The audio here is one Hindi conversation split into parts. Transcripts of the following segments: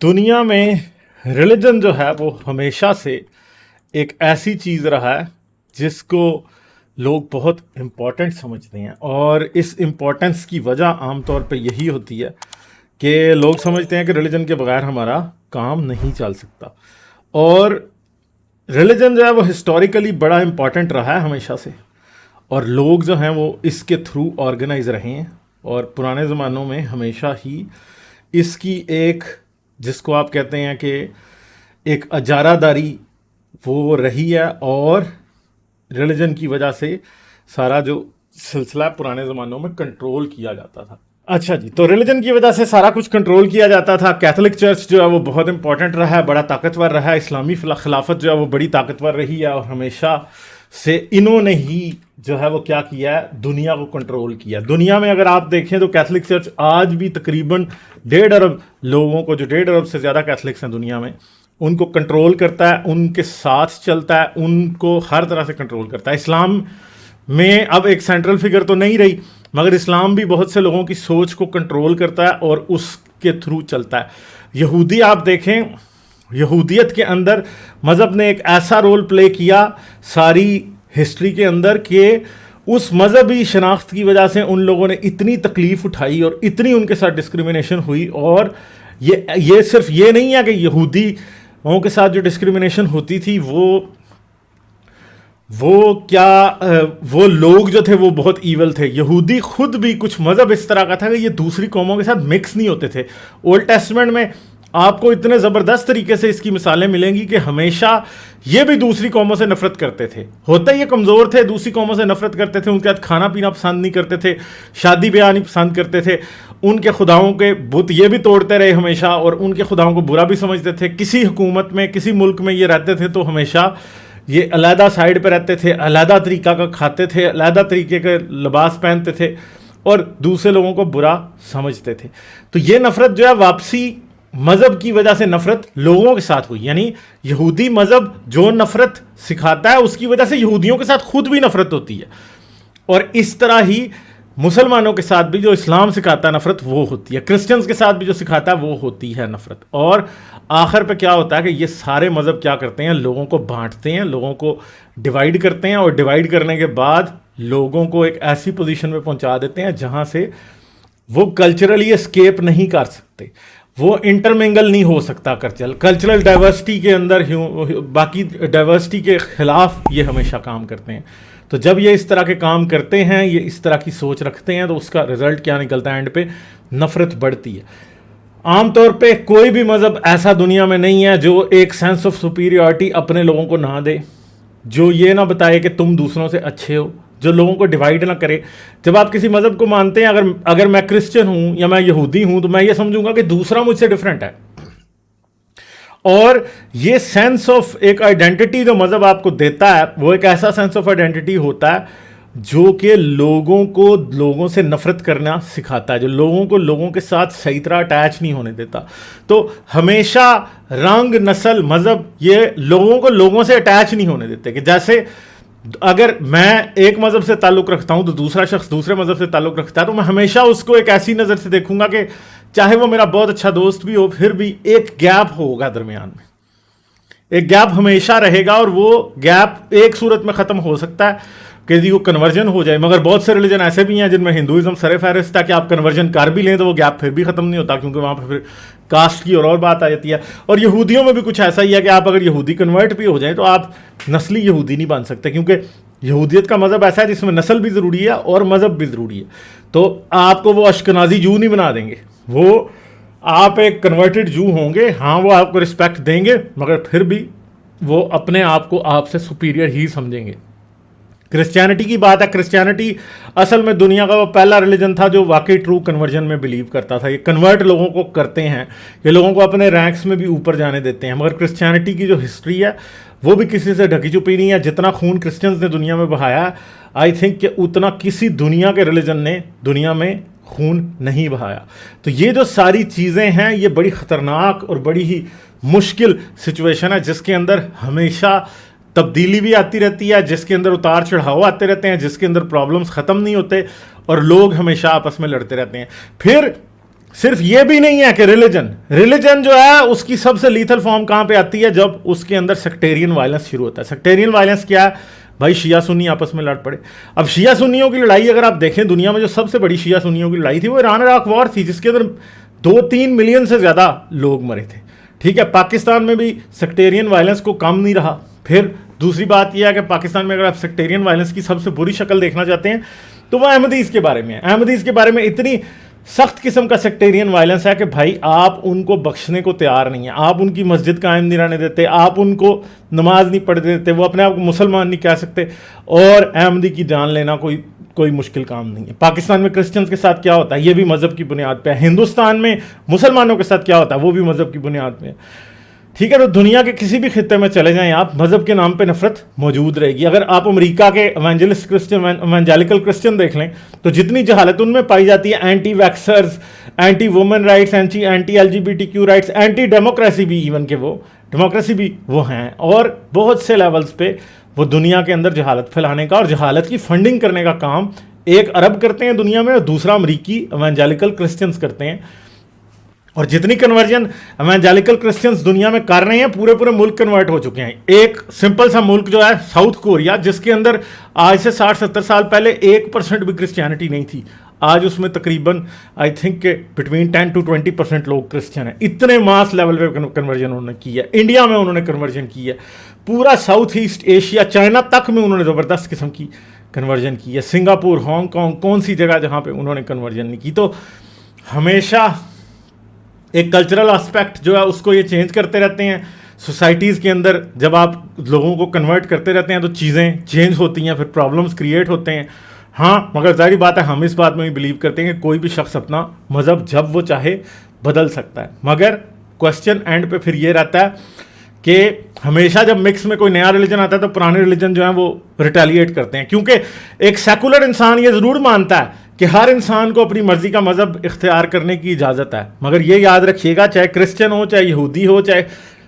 दुनिया में रिलीजन जो है वो हमेशा से एक ऐसी चीज़ रहा है जिसको लोग बहुत इम्पोर्टेंट समझते हैं। और इस इम्पोर्टेंस की वजह आमतौर पे यही होती है कि लोग समझते हैं कि रिलीजन के बगैर हमारा काम नहीं चल सकता। और रिलीजन जो है वो हिस्टोरिकली बड़ा इम्पोर्टेंट रहा है हमेशा से, और लोग जो हैं वो इसके थ्रू ऑर्गेनाइज रहे हैं। और पुराने ज़मानों में हमेशा ही इसकी एक, जिसको आप कहते हैं कि एक अजारादारी वो रही है, और रिलीजन की वजह से सारा जो सिलसिला पुराने ज़मानों में कंट्रोल किया जाता था। अच्छा जी, तो रिलीजन की वजह से सारा कुछ कंट्रोल किया जाता था। कैथोलिक चर्च जो है वो बहुत इंपॉर्टेंट रहा है, बड़ा ताकतवर रहा है। इस्लामी खिलाफत जो है वो बड़ी ताकतवर रही है, और हमेशा से इन्होंने ही जो है वो क्या किया है, दुनिया को कंट्रोल किया। दुनिया में अगर आप देखें तो कैथोलिक चर्च आज भी तकरीबन 1.5 अरब लोगों को, जो 1.5 अरब से ज़्यादा कैथोलिक्स हैं दुनिया में, उनको कंट्रोल करता है, उनके साथ चलता है, उनको हर तरह से कंट्रोल करता है। इस्लाम में अब एक सेंट्रल फिगर तो नहीं रही, मगर इस्लाम भी बहुत से लोगों की सोच को कंट्रोल करता है और उसके थ्रू चलता है। यहूदी आप देखें, यहूदियत के अंदर मज़हब ने एक ऐसा रोल प्ले किया सारी हिस्ट्री के अंदर कि उस मज़हबी शनाख्त की वजह से उन लोगों ने इतनी तकलीफ़ उठाई और इतनी उनके साथ डिस्क्रिमिनेशन हुई। और ये सिर्फ ये नहीं है कि यहूदियों के साथ जो डिस्क्रिमिनेशन होती थी वो लोग जो थे वो बहुत ईवल थे। यहूदी खुद भी कुछ मज़हब इस तरह का था कि ये दूसरी कौमों के साथ मिक्स नहीं होते थे। ओल्ड टेस्टमेंट में आपको इतने ज़बरदस्त तरीके से इसकी मिसालें मिलेंगी कि हमेशा ये भी दूसरी कौमों से नफरत करते थे। होते ये कमज़ोर थे, दूसरी कौमों से नफरत करते थे, उनके साथ खाना पीना पसंद नहीं करते थे, शादी ब्याह नहीं पसंद करते थे, उनके खुदाओं के बुत ये भी तोड़ते रहे हमेशा, और उनके खुदाओं को बुरा भी समझते थे। किसी हुकूमत में, किसी मुल्क में ये रहते थे तो हमेशा ये अलहदा साइड पर रहते थे, अलहदा तरीका का खाते थे, अलहदा तरीके के लिबास पहनते थे, और दूसरे लोगों को बुरा समझते थे। तो ये नफ़रत जो है वापसी मज़हब की वजह से नफ़रत लोगों के साथ हुई। यानी यहूदी मज़हब जो नफ़रत सिखाता है उसकी वजह से यहूदियों के साथ खुद भी नफ़रत होती है, और इस तरह ही मुसलमानों के साथ भी जो इस्लाम सिखाता है नफ़रत वो होती है, क्रिश्चियंस के साथ भी जो सिखाता है वो होती है नफ़रत। और आखिर पे क्या होता है कि ये सारे मज़हब क्या करते हैं, लोगों को बांटते हैं, लोगों को डिवाइड करते हैं, और डिवाइड करने के बाद लोगों को एक ऐसी पोजीशन में पहुंचा देते हैं जहां से वो कल्चरली एस्केप नहीं कर सकते, वो इंटरमिंगल नहीं हो सकता। कल्चरल डाइवर्सिटी के अंदर बाकी डाइवर्सिटी के खिलाफ ये हमेशा काम करते हैं। तो जब ये इस तरह के काम करते हैं, ये इस तरह की सोच रखते हैं, तो उसका रिजल्ट क्या निकलता है, एंड पे नफ़रत बढ़ती है। आमतौर पे कोई भी मज़हब ऐसा दुनिया में नहीं है जो एक सेंस ऑफ सुपीरियरिटी अपने लोगों को ना दे, जो ये ना बताए कि तुम दूसरों से अच्छे हो, जो लोगों को डिवाइड ना करे। जब आप किसी मज़हब को मानते हैं, अगर मैं क्रिश्चियन हूं या मैं यहूदी हूं, तो मैं ये समझूंगा कि दूसरा मुझसे डिफरेंट है। और ये सेंस ऑफ एक आइडेंटिटी जो मज़हब आपको देता है, वो एक ऐसा सेंस ऑफ आइडेंटिटी होता है जो कि लोगों को लोगों से नफरत करना सिखाता है, जो लोगों को लोगों के साथ सही तरह अटैच नहीं होने देता। तो हमेशा रंग, नस्ल, मज़हब ये लोगों को लोगों से अटैच नहीं होने देते। कि जैसे अगर मैं एक मज़हब से ताल्लुक़ रखता हूं तो दूसरा शख्स दूसरे मज़हब से ताल्लुक़ रखता है, तो मैं हमेशा उसको एक ऐसी नज़र से देखूंगा कि चाहे वो मेरा बहुत अच्छा दोस्त भी हो, फिर भी एक गैप होगा दरमियान में, एक गैप हमेशा रहेगा। और वो गैप एक सूरत में ख़त्म हो सकता है कि जी वो कन्वर्जन हो जाए, मगर बहुत से रिलीजन ऐसे भी हैं जिनमें हिंदुइज्म सर फहरिस्त है कि आप कन्वर्जन कर भी लें तो वो गैप फिर भी ख़त्म नहीं होता, क्योंकि वहाँ पर फिर कास्ट की और बात आ जाती है। और यहूदियों में भी कुछ ऐसा ही है कि आप अगर यहूदी कन्वर्ट भी हो जाएं तो आप नस्ली यहूदी नहीं बन सकते, क्योंकि यहूदियत का मज़हब ऐसा है जिसमें नस्ल भी ज़रूरी है और मज़हब भी ज़रूरी है। तो आपको वो अश्कनाजी जू नहीं बना देंगे, वो आप एक कन्वर्टेड जू होंगे, हाँ वो आपको रिस्पेक्ट देंगे, मगर फिर भी वो अपने आप को आपसे सुपीरियर ही समझेंगे। क्रिश्चियनिटी की बात है, क्रिश्चियनिटी असल में दुनिया का वो पहला रिलीजन था जो वाकई ट्रू कन्वर्जन में बिलीव करता था। ये कन्वर्ट लोगों को करते हैं, ये लोगों को अपने रैंक्स में भी ऊपर जाने देते हैं। मगर क्रिश्चियनिटी की जो हिस्ट्री है वो भी किसी से ढकी छुपी नहीं है। जितना खून क्रिश्चियंस ने दुनिया में बहाया, आई थिंक कि उतना किसी दुनिया के रिलीजन ने दुनिया में खून नहीं बहाया। तो ये जो सारी चीज़ें हैं ये बड़ी ख़तरनाक और बड़ी ही मुश्किल सिचुएशन है, जिसके अंदर हमेशा तब्दीली भी आती रहती है, जिसके अंदर उतार चढ़ाव आते रहते हैं, जिसके अंदर प्रॉब्लम्स ख़त्म नहीं होते और लोग हमेशा आपस में लड़ते रहते हैं। फिर सिर्फ ये भी नहीं है कि रिलीजन रिलीजन जो है उसकी सबसे लीथल फॉर्म कहां पे आती है, जब उसके अंदर सेक्टेरियन वायलेंस शुरू होता है। सेक्टेरियन वायलेंस क्या है भाई? शिया सुन्नी आपस में लड़ पड़े। अब शिया सुन्नियों की लड़ाई अगर आप देखें, दुनिया में जो सबसे बड़ी शिया सुन्नियों की लड़ाई थी वो ईरान इराक वॉर थी, जिसके अंदर 2-3 मिलियन से ज़्यादा लोग मरे थे। ठीक है, पाकिस्तान में भी सेक्टेरियन वायलेंस को कम नहीं रहा। फिर दूसरी बात यह है कि पाकिस्तान में अगर आप सेक्टेरियन वायलेंस की सबसे बुरी शक्ल देखना चाहते हैं तो वह अहमदीज़ के बारे में है। अहमदीज़ के बारे में इतनी सख्त किस्म का सेक्टेरियन वायलेंस है कि भाई आप उनको बख्शने को तैयार नहीं है, आप उनकी मस्जिद कायम नहीं रहने देते, आप उनको नमाज नहीं पढ़ने देते, वो अपने आप को मुसलमान नहीं कह सकते, और अहमदी की जान लेना कोई मुश्किल काम नहीं है। पाकिस्तान में क्रिश्चियंस के साथ क्या होता है, ये भी मज़हब की बुनियाद पे है। हिंदुस्तान में मुसलमानों के साथ क्या होता है, वो भी मज़हब की बुनियाद पे है। ठीक है, तो दुनिया के किसी भी खित्ते में चले जाएं आप, मज़हब के नाम पे नफरत मौजूद रहेगी। अगर आप अमेरिका के एवेंजलिस्ट क्रिश्चियन, एवेंजेलिकल क्रिश्चियन देख लें तो जितनी जहालत उनमें पाई जाती है, anti vaxxers, anti women rights, anti LGBTQ rights, anti democracy भी, इवन के वो डेमोक्रेसी भी वो हैं, और बहुत से लेवल्स पे वो दुनिया के अंदर जहालत फैलाने का और जहालत की फंडिंग करने का काम एक अरब करते हैं दुनिया में, और दूसरा अमरीकी एवेंजेलिकल क्रिश्चियंस करते हैं। और जितनी कन्वर्जन एवेंजेलिकल क्रिश्चियंस दुनिया में कर रहे हैं, पूरे पूरे मुल्क कन्वर्ट हो चुके हैं। एक सिंपल सा मुल्क जो है साउथ कोरिया, जिसके अंदर आज से 60-70 साल पहले 1% भी क्रिश्चियनिटी नहीं थी, आज उसमें तकरीबन आई थिंक बिटवीन 10 to 20% लोग क्रिश्चियन हैं। इतने मास लेवल पे कन्वर्जन उन्होंने की है। इंडिया में उन्होंने कन्वर्जन की है, पूरा साउथ ईस्ट एशिया, चाइना तक में उन्होंने ज़बरदस्त किस्म की कन्वर्जन की है। सिंगापुर, हांगकॉन्ग, कौन सी जगह जहाँ पे उन्होंने कन्वर्जन नहीं की। तो हमेशा एक कल्चरल एस्पेक्ट जो है उसको ये चेंज करते रहते हैं। सोसाइटीज़ के अंदर जब आप लोगों को कन्वर्ट करते रहते हैं तो चीज़ें चेंज होती हैं, फिर प्रॉब्लम्स क्रिएट होते हैं। हाँ, मगर जाहिर बात है हम इस बात में भी बिलीव करते हैं कि कोई भी शख्स अपना मज़हब जब वो चाहे बदल सकता है, मगर क्वेश्चन एंड पे फिर ये रहता है कि हमेशा जब मिक्स में कोई नया रिलीजन आता है तो पुराने रिलीजन जो है वो रिटेलिएट करते हैं, क्योंकि एक सेकुलर इंसान ये ज़रूर मानता है कि हर इंसान को अपनी मर्जी का मज़हब इख्तियार करने की इजाज़त है। मगर ये याद रखिएगा, चाहे क्रिश्चियन हो, चाहे यहूदी हो, चाहे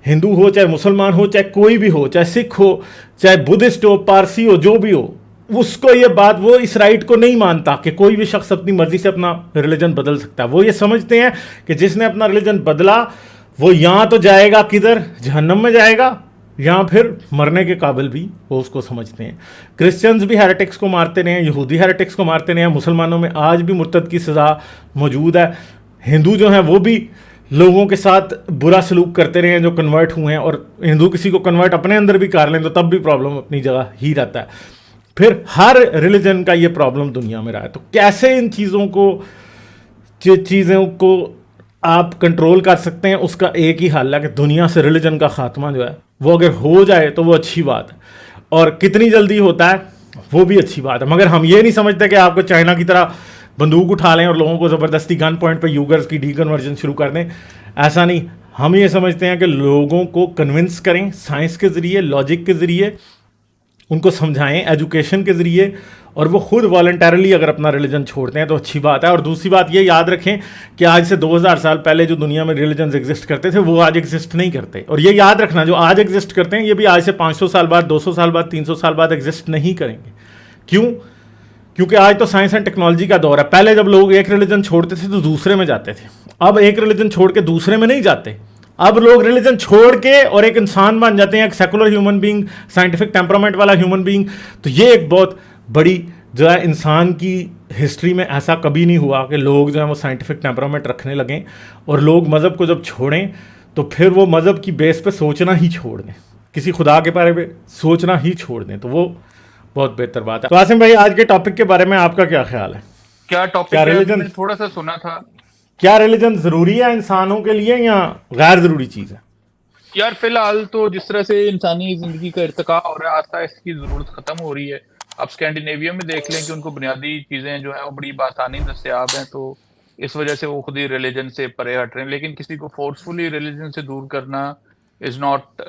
हिंदू हो, चाहे मुसलमान हो, चाहे कोई भी हो, चाहे सिख हो, चाहे बुद्धिस्ट हो, पारसी हो, जो भी हो, उसको ये बात, वो इस राइट को नहीं मानता कि कोई भी शख्स अपनी मर्जी से अपना रिलीजन बदल सकता है। वो ये समझते हैं कि जिसने अपना रिलीजन बदला वो यहाँ तो जाएगा किधर, जहन्नम में जाएगा, या फिर मरने के काबिल भी वो उसको समझते हैं। क्रिश्चियंस भी हेरेटिक्स को मारते रहे हैं, यहूदी हेरेटिक्स को मारते रहे हैं, मुसलमानों में आज भी मुर्तद की सज़ा मौजूद है। हिंदू जो हैं वो भी लोगों के साथ बुरा सलूक करते रहे हैं जो कन्वर्ट हुए हैं, और हिंदू किसी को कन्वर्ट अपने अंदर भी कर लें तो तब भी प्रॉब्लम अपनी जगह ही रहता है। फिर हर रिलीजन का ये प्रॉब्लम दुनिया में रहा है। तो कैसे इन चीज़ों को आप कंट्रोल कर सकते हैं, उसका एक ही हल है कि दुनिया से रिलीजन का खात्मा जो है वो अगर हो जाए तो वो अच्छी बात है, और कितनी जल्दी होता है वो भी अच्छी बात है। मगर हम ये नहीं समझते कि आपको चाइना की तरह बंदूक उठा लें और लोगों को ज़बरदस्ती गन पॉइंट पे यूगर्स की डीकन्वर्जन शुरू कर दें, ऐसा नहीं। हम ये समझते हैं कि लोगों को कन्विंस करें साइंस के ज़रिए, लॉजिक के ज़रिए, उनको समझाएं एजुकेशन के ज़रिए, और वो खुद वॉलंटरली अगर अपना रिलीजन छोड़ते हैं तो अच्छी बात है। और दूसरी बात ये याद रखें कि आज से 2000 साल पहले जो दुनिया में रिलीजन्स एग्जिस्ट करते थे वो आज एग्जिस्ट नहीं करते। और ये याद रखना, जो आज एग्जिस्ट करते हैं ये भी आज से 500 साल बाद, 200 साल बाद, 300 साल बाद एग्जिस्ट नहीं करेंगे। क्यों? क्योंकि आज तो साइंस एंड टेक्नोलॉजी का दौर है। पहले जब लोग एक रिलीजन छोड़ते थे तो दूसरे में जाते थे, अब एक रिलीजन छोड़ के दूसरे में नहीं जाते। अब लोग रिलीजन छोड़ के और एक इंसान बन जाते हैं, एक secular human being, scientific temperament वाला ह्यूमन बीइंग। तो ये एक बहुत बड़ी जो है इंसान की हिस्ट्री में ऐसा कभी नहीं हुआ कि लोग जो है वो साइंटिफिक टेम्परामेंट रखने लगें, और लोग मज़हब को जब छोड़ें तो फिर वो मज़हब की बेस पे सोचना ही छोड़ दें, किसी खुदा के बारे में सोचना ही छोड़ दें। तो वो बहुत बेहतर बात है। तो आसिम भाई, आज के टॉपिक के बारे में आपका क्या ख्याल है? क्या टॉपिक है? मैंने थोड़ा सा सुना था। क्या रिलीजन ज़रूरी है इंसानों के लिए या गैर ज़रूरी चीज़ है? यार फिलहाल तो जिस तरह से इंसानी जिंदगी का इर्तिका हो रहा है, आस्ता इसकी जरूरत खत्म हो रही है। आप स्कैंडिनेविया में देख लें कि उनको बुनियादी चीजें जो है वो बड़ी आसानी दस्तयाब हैं, तो इस वजह से वो खुद ही रिलीजन से परे हट रहे हैं। लेकिन किसी को फोर्सफुली रिलीजन से दूर करना इज नॉट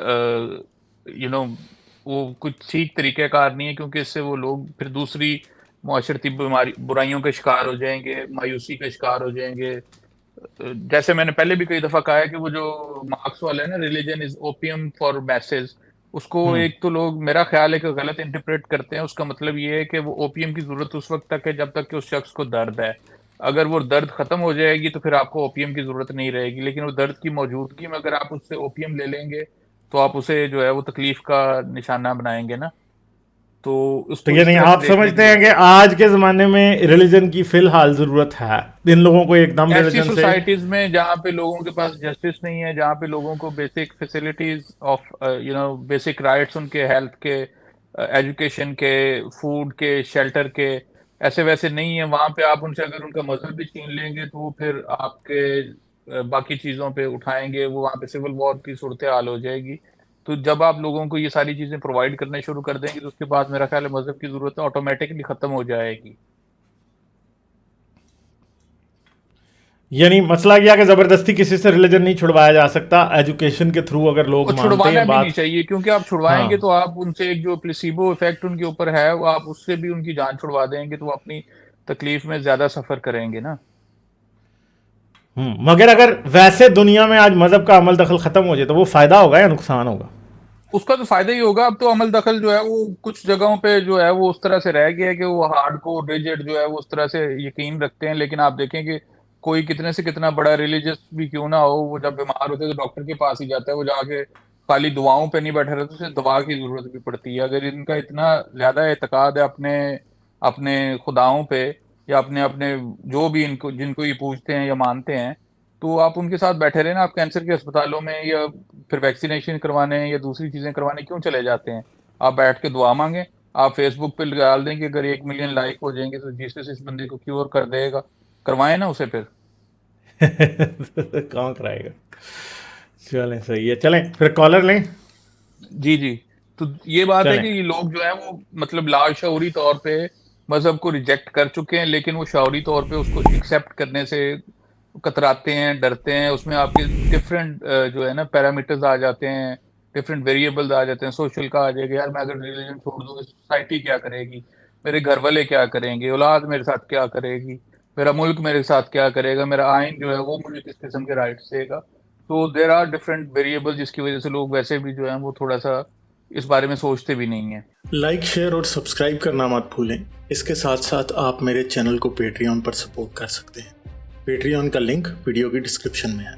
वो कुछ ठीक तरीक़ेकार नहीं है, क्योंकि इससे वो लोग फिर दूसरी माशरती बुराइयों के शिकार हो जाएंगे, मायूसी का शिकार हो जाएंगे। जैसे मैंने पहले भी कई दफा कहा है कि वो जो मार्क्स वाला है ना, religion is opium for message, उसको एक तो लोग, मेरा ख्याल है कि गलत इंटरप्रेट करते हैं। उसका मतलब ये है कि वो ओपियम की जरूरत उस वक्त तक है जब तक कि उस शख्स को दर्द है। अगर वो दर्द खत्म हो जाएगी तो फिर आपको ओपीएम की जरूरत नहीं रहेगी, लेकिन वो दर्द की मौजूदगी में अगर आप उससे ओपीएम ले लेंगे तो आप उसे जो है वो तकलीफ का निशाना बनाएंगे ना। तो तो उसको इस यानी तरह से आप देखने की समझते हैं कि जरूरत है। आज के ज़माने में रिलीजन की फ़िलहाल ज़रूरत है, इन लोगों को एकदम ऐसी रिलीजन से। सोसाइटीज में जहाँ पे लोगों के पास जस्टिस नहीं है, जहाँ पे लोगों को basic facilities of basic rights, उनके हेल्थ के, एजुकेशन के, फूड के, शेल्टर के, ऐसे वैसे नहीं है, वहां पे आप उनसे अगर उनका मजहब भी छीन लेंगे तो वो फिर आपके बाकी चीजों पे उठाएंगे, वो वहां पे सिविल वॉर की सूरत हाल हो जाएगी। तो जब आप लोगों को ये सारी चीजें प्रोवाइड करने शुरू कर देंगे तो उसके बाद मेरा ख्याल है मजहब की जरूरत ऑटोमेटिकली खत्म हो जाएगी। यानी मसला क्या कि ज़बरदस्ती किसी से रिलीजन नहीं छुड़वाया जा सकता, एजुकेशन के थ्रू अगर लोग और मानते छुड़वाना हैं भी नहीं बात। चाहिए, क्योंकि आप छुड़वाएंगे हाँ। तो आप उनसे एक जो प्लेसिबो इफेक्ट उनके ऊपर है वो आप उससे भी उनकी जान छुड़वा देंगे, तो वो अपनी तकलीफ में ज्यादा सफर करेंगे ना। मगर अगर वैसे दुनिया में आज मज़हब का अमल दखल ख़त्म हो जाए तो वो फ़ायदा होगा या नुकसान होगा? उसका तो फायदा ही होगा। अब तो अमल दखल जो है वो कुछ जगहों पे जो है वो उस तरह से रह गया है कि वो हार्डकोर रिजिड जो है वो उस तरह से यकीन रखते हैं, लेकिन आप देखें कि कोई कितने से कितना बड़ा रिलीजियस भी क्यों ना हो, वो जब बीमार होते हैं तो डॉक्टर के पास ही जाता है, वो जाके खाली दुआओं पे नहीं बैठे रहते, उसे दवा की जरूरत भी पड़ती है। अगर इनका इतना ज्यादा एतकाद है अपने अपने खुदाओं पे, या अपने अपने जो भी इनको जिनको ये पूजते हैं या मानते हैं, तो आप उनके साथ बैठे रहे ना। आप कैंसर के अस्पतालों में या फिर वैक्सीनेशन करवाने या दूसरी चीजें करवाने क्यों चले जाते हैं? आप बैठ के दुआ मांगे, आप फेसबुक पे डाल देंगे, अगर 1 मिलियन लाइक हो जाएंगे तो जीसस इस बंदे को क्योर कर देगा। करवाएं ना उसे फिर। कौन कराएगा? चलें, सही है, चलें फिर कॉलर लें। जी जी। तो ये बात है चलें। कि ये लोग जो है वो मतलब लाशऊरी तौर पे मजहब को रिजेक्ट कर चुके हैं, लेकिन वो शऊरी तौर पे उसको एक्सेप्ट करने से कतराते हैं, डरते हैं। उसमें आपके डिफरेंट जो है ना पैरामीटर्स आ जाते हैं, डिफरेंट वेरिएबल्स आ जाते हैं। सोशल का आ जाएगा, यार मैं अगर रिलीजन छोड़ दूंगा सोसाइटी क्या करेगी, मेरे घर वाले क्या करेंगे, औलाद मेरे साथ क्या करेगी, मेरा मुल्क मेरे साथ क्या करेगा, मेरा आइन जो है वो मुझे किस किस्म के राइट्स देगा। तो देर आर डिफरेंट वेरिएबल जिसकी वजह से लोग वैसे भी जो है वो थोड़ा सा इस बारे में सोचते भी नहीं है। लाइक, शेयर और सब्सक्राइब करना मत भूलें। इसके साथ साथ आप मेरे चैनल को पेट्रियन पर सपोर्ट कर सकते हैं। पेट्रियन का लिंक वीडियो की डिस्क्रिप्शन में है।